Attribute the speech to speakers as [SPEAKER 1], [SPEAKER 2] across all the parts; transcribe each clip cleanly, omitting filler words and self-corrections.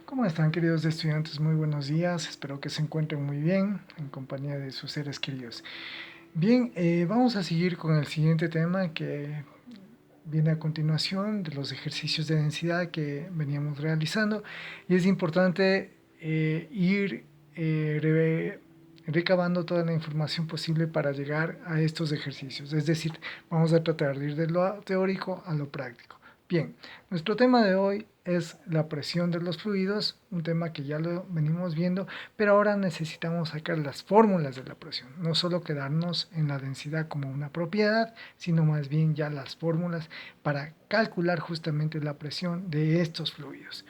[SPEAKER 1] ¿Cómo están, queridos estudiantes? Muy buenos días, espero que se encuentren muy bien en compañía de sus seres queridos. Bien, vamos a seguir con el siguiente tema que viene a continuación de los ejercicios de densidad que veníamos realizando, y es importante ir recabando toda la información posible para llegar a estos ejercicios, es decir, vamos a tratar de ir de lo teórico a lo práctico. Bien, nuestro tema de hoy es la presión de los fluidos, un tema que ya lo venimos viendo, pero ahora necesitamos sacar las fórmulas de la presión, no solo quedarnos en la densidad como una propiedad, sino más bien ya las fórmulas para calcular justamente la presión de estos fluidos.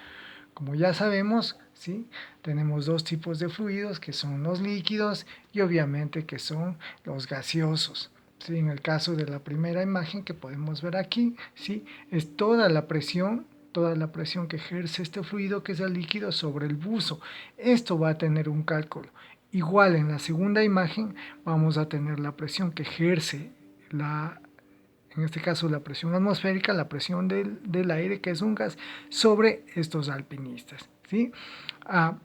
[SPEAKER 1] Como ya sabemos, ¿sí? Tenemos dos tipos de fluidos, que son los líquidos y obviamente que son los gaseosos. ¿Sí? En el caso de la primera imagen que podemos ver aquí, ¿sí? Es toda la presión que ejerce este fluido, que es el líquido, sobre el buzo. Esto va a tener un cálculo. Igual en la segunda imagen vamos a tener la presión que ejerce en este caso la presión atmosférica, la presión del aire, que es un gas, sobre estos alpinistas, ¿sí? A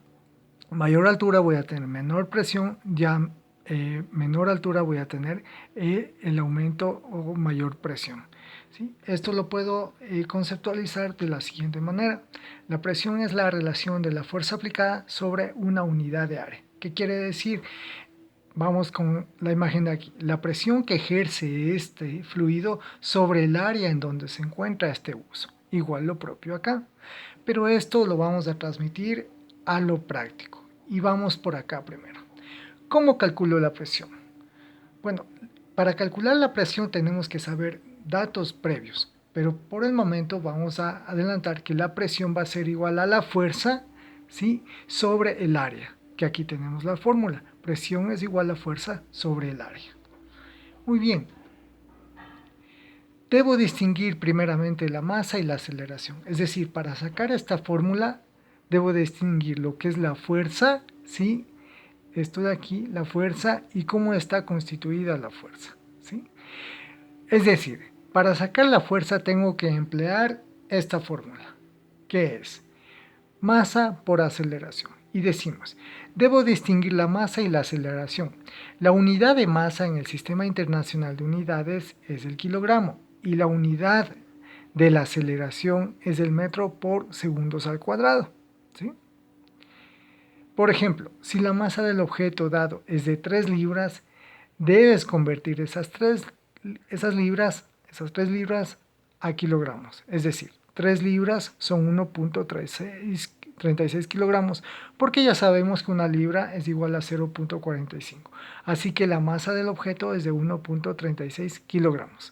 [SPEAKER 1] mayor altura voy a tener menor presión, ya menor altura voy a tener el aumento o mayor presión. ¿Sí? Esto lo puedo conceptualizar de la siguiente manera. La presión es la relación de la fuerza aplicada sobre una unidad de área. ¿Qué quiere decir? Vamos con la imagen de aquí. La presión que ejerce este fluido sobre el área en donde se encuentra este uso. Igual lo propio acá. Pero esto lo vamos a transmitir a lo práctico. Y vamos por acá primero. ¿Cómo calculo la presión? Bueno, para calcular la presión tenemos que saber datos previos. Pero por el momento vamos a adelantar que la presión va a ser igual a la fuerza, ¿sí?, sobre el área. Que aquí tenemos la fórmula. Presión es igual a fuerza sobre el área. Muy bien. Debo distinguir primeramente la masa y la aceleración. Es decir, para sacar esta fórmula, debo distinguir lo que es la fuerza, ¿sí? Esto de aquí, la fuerza, y cómo está constituida la fuerza, ¿sí? Es decir, para sacar la fuerza tengo que emplear esta fórmula, que es masa por aceleración. Y decimos, debo distinguir la masa y la aceleración. La unidad de masa en el Sistema Internacional de Unidades es el kilogramo y la unidad de la aceleración es el metro por segundos al cuadrado. ¿Sí? Por ejemplo, si la masa del objeto dado es de 3 libras, debes convertir esas 3 libras a kilogramos. Es decir, 3 libras son 1.36 kilogramos, porque ya sabemos que una libra es igual a 0.45. Así que la masa del objeto es de 1.36 kilogramos.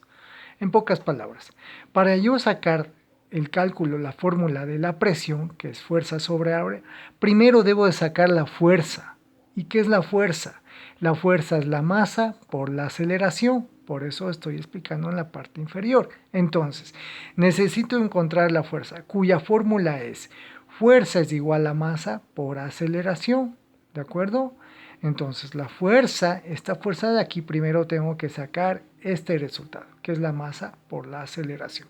[SPEAKER 1] En pocas palabras, para yo sacar el cálculo, la fórmula de la presión, que es fuerza sobre área, primero debo de sacar la fuerza. ¿Y qué es la fuerza? La fuerza es la masa por la aceleración. Por eso estoy explicando en la parte inferior. Entonces, necesito encontrar la fuerza, cuya fórmula es fuerza es igual a masa por aceleración. ¿De acuerdo? Entonces, la fuerza, esta fuerza de aquí, primero tengo que sacar este resultado, que es la masa por la aceleración.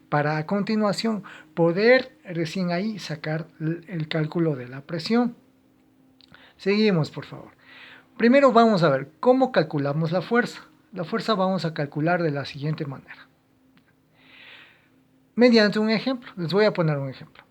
[SPEAKER 1] Para a continuación poder recién ahí sacar el cálculo de la presión. Seguimos, por favor. Primero vamos a ver cómo calculamos la fuerza. La fuerza vamos a calcular de la siguiente manera. Mediante un ejemplo, les voy a poner un ejemplo.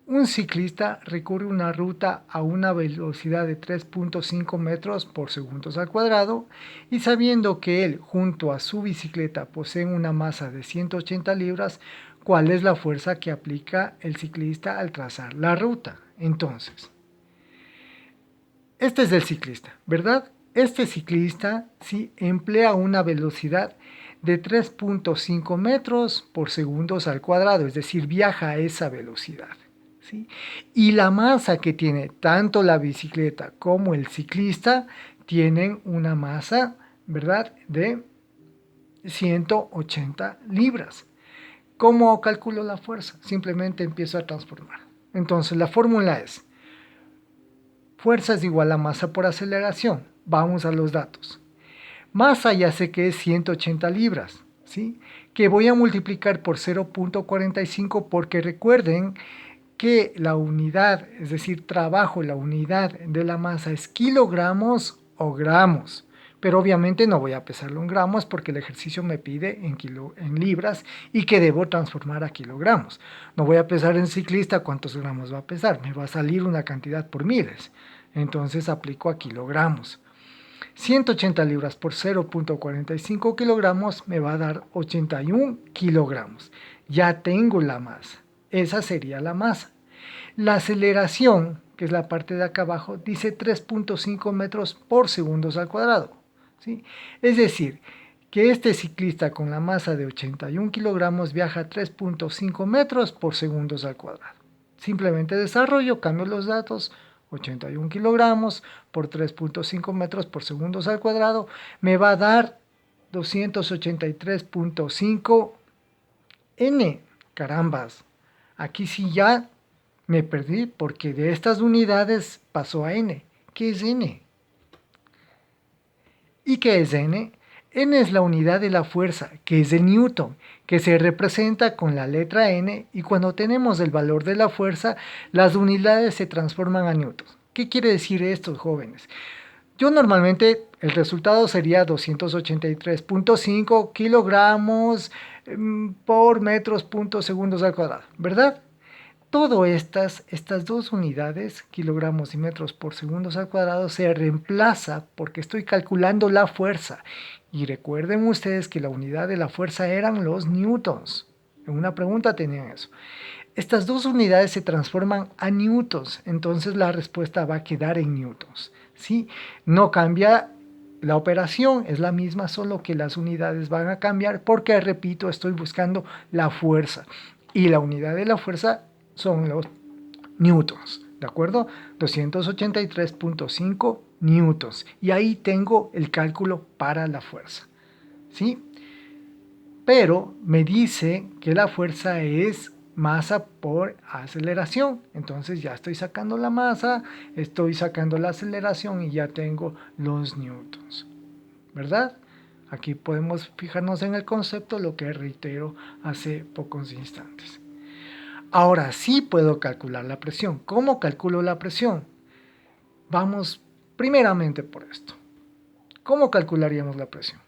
[SPEAKER 1] Un ciclista recorre una ruta a una velocidad de 3.5 metros por segundos al cuadrado y sabiendo que él junto a su bicicleta poseen una masa de 180 libras, ¿cuál es la fuerza que aplica el ciclista al trazar la ruta? Entonces, este es el ciclista, ¿verdad? Este ciclista sí emplea una velocidad de 3.5 metros por segundos al cuadrado, es decir, viaja a esa velocidad. ¿Sí? Y la masa que tiene tanto la bicicleta como el ciclista tienen una masa, ¿verdad?, de 180 libras. ¿Cómo calculo la fuerza? Simplemente empiezo a transformar. Entonces la fórmula es fuerza es igual a masa por aceleración. Vamos a los datos. Masa ya sé que es 180 libras, ¿sí? Que voy a multiplicar por 0.45 porque recuerden que la unidad, es decir, trabajo, la unidad de la masa es kilogramos o gramos. Pero obviamente no voy a pesarlo en gramos porque el ejercicio me pide en libras y que debo transformar a kilogramos. No voy a pesar en ciclista cuántos gramos va a pesar, me va a salir una cantidad por miles. Entonces aplico a kilogramos. 180 libras por 0.45 kilogramos me va a dar 81 kilogramos. Ya tengo la masa. Esa sería la masa. La aceleración, que es la parte de acá abajo, dice 3.5 metros por segundos al cuadrado. ¿Sí? Es decir, que este ciclista con la masa de 81 kilogramos viaja 3.5 metros por segundos al cuadrado. Simplemente desarrollo, cambio los datos, 81 kilogramos por 3.5 metros por segundos al cuadrado, me va a dar 283.5 N. Carambas, aquí sí ya me perdí porque de estas unidades pasó a N. ¿Qué es N? ¿Y qué es N? N es la unidad de la fuerza, que es el newton, que se representa con la letra N, y cuando tenemos el valor de la fuerza, las unidades se transforman a newtons. ¿Qué quiere decir esto, jóvenes? Yo normalmente el resultado sería 283.5 kilogramos por metros punto segundos al cuadrado, ¿verdad? Todo estas dos unidades, kilogramos y metros por segundos al cuadrado, se reemplaza porque estoy calculando la fuerza. Y recuerden ustedes que la unidad de la fuerza eran los newtons. En una pregunta tenían eso. Estas dos unidades se transforman a newtons, entonces la respuesta va a quedar en newtons. ¿Sí? No cambia la operación, es la misma, solo que las unidades van a cambiar porque, repito, estoy buscando la fuerza. Y la unidad de la fuerza son los newtons, ¿de acuerdo? 283.5 newtons. Y ahí tengo el cálculo para la fuerza, ¿sí? Pero me dice que la fuerza es masa por aceleración. Entonces ya estoy sacando la masa, estoy sacando la aceleración y ya tengo los newtons, ¿verdad? Aquí podemos fijarnos en el concepto, lo que reitero hace pocos instantes. Ahora sí puedo calcular la presión. ¿Cómo calculo la presión? Vamos primeramente por esto. ¿Cómo calcularíamos la presión?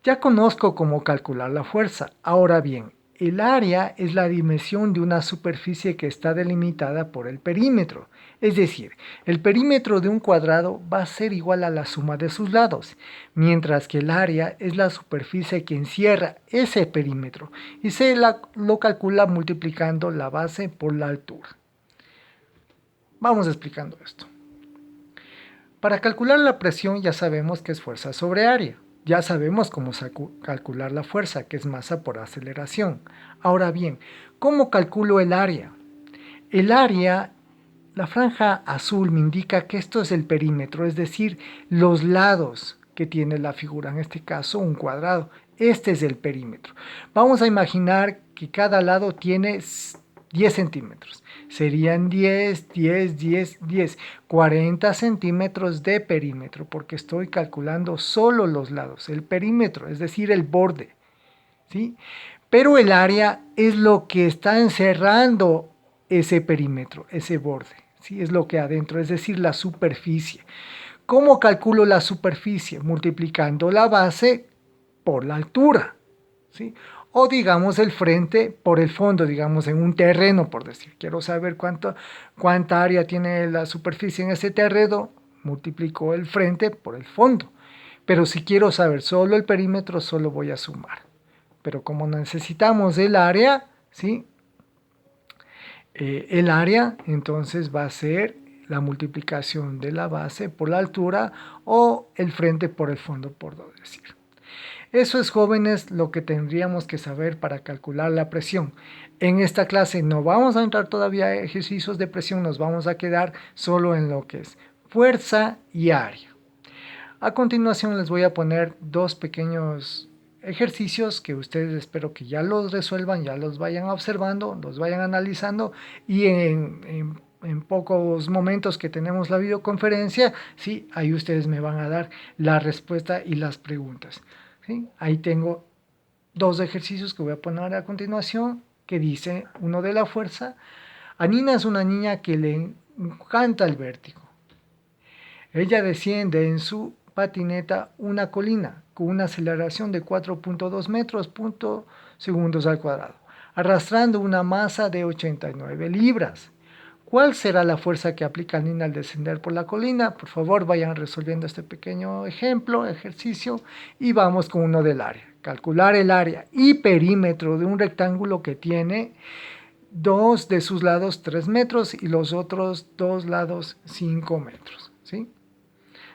[SPEAKER 1] Ya conozco cómo calcular la fuerza. Ahora bien, el área es la dimensión de una superficie que está delimitada por el perímetro. Es decir, el perímetro de un cuadrado va a ser igual a la suma de sus lados, mientras que el área es la superficie que encierra ese perímetro y lo calcula multiplicando la base por la altura. Vamos explicando esto. Para calcular la presión ya sabemos que es fuerza sobre área. Ya sabemos cómo calcular la fuerza, que es masa por aceleración. Ahora bien, ¿cómo calculo el área? El área, la franja azul me indica que esto es el perímetro, es decir, los lados que tiene la figura, en este caso un cuadrado. Este es el perímetro. Vamos a imaginar que cada lado tiene 10 centímetros. Serían 10, 10, 10, 10, 40 centímetros de perímetro, porque estoy calculando solo los lados, el perímetro, es decir, el borde, ¿sí? Pero el área es lo que está encerrando ese perímetro, ese borde, ¿sí? Es lo que adentro, es decir, la superficie. ¿Cómo calculo la superficie? Multiplicando la base por la altura, ¿sí? O digamos el frente por el fondo, digamos en un terreno, por decir. Quiero saber cuánta área tiene la superficie en ese terreno, multiplico el frente por el fondo. Pero si quiero saber solo el perímetro, solo voy a sumar. Pero como necesitamos el área, ¿sí? El área entonces va a ser la multiplicación de la base por la altura o el frente por el fondo, por decir. Eso es, jóvenes, lo que tendríamos que saber para calcular la presión. En esta clase no vamos a entrar todavía a ejercicios de presión, nos vamos a quedar solo en lo que es fuerza y área. A continuación les voy a poner dos pequeños ejercicios que ustedes espero que ya los resuelvan, ya los vayan observando, los vayan analizando y en pocos momentos que tenemos la videoconferencia, ¿sí? Ahí ustedes me van a dar la respuesta y las preguntas. ¿Sí? Ahí tengo dos ejercicios que voy a poner a continuación ¿Qué dice uno de la fuerza? Anina es una niña que le encanta el vértigo. Ella desciende en su patineta una colina con una aceleración de 4.2 metros segundos al cuadrado, arrastrando una masa de 89 libras. ¿Cuál será la fuerza que aplica Nina al descender por la colina? Por favor, vayan resolviendo este pequeño ejercicio, y vamos con uno del área. Calcular el área y perímetro de un rectángulo que tiene dos de sus lados 3 metros y los otros dos lados 5 metros. ¿Sí?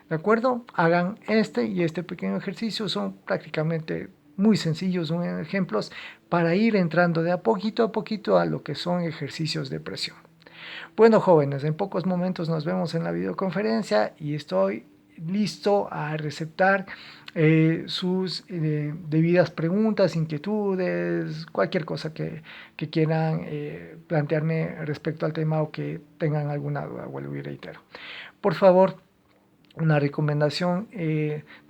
[SPEAKER 1] ¿De acuerdo? Hagan este y este pequeño ejercicio, son prácticamente muy sencillos, son ejemplos para ir entrando de a poquito a lo que son ejercicios de presión. Bueno, jóvenes, en pocos momentos nos vemos en la videoconferencia y estoy listo a receptar sus debidas preguntas, inquietudes, cualquier cosa que quieran plantearme respecto al tema o que tengan alguna duda, vuelvo y reitero. Por favor, una recomendación,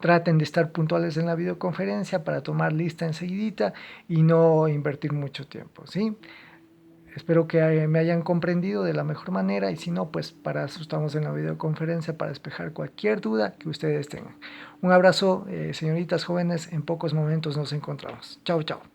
[SPEAKER 1] traten de estar puntuales en la videoconferencia para tomar lista enseguidita y no invertir mucho tiempo, ¿sí? Espero que me hayan comprendido de la mejor manera y si no, pues para eso estamos en la videoconferencia para despejar cualquier duda que ustedes tengan. Un abrazo, señoritas jóvenes, en pocos momentos nos encontramos. Chao, chao.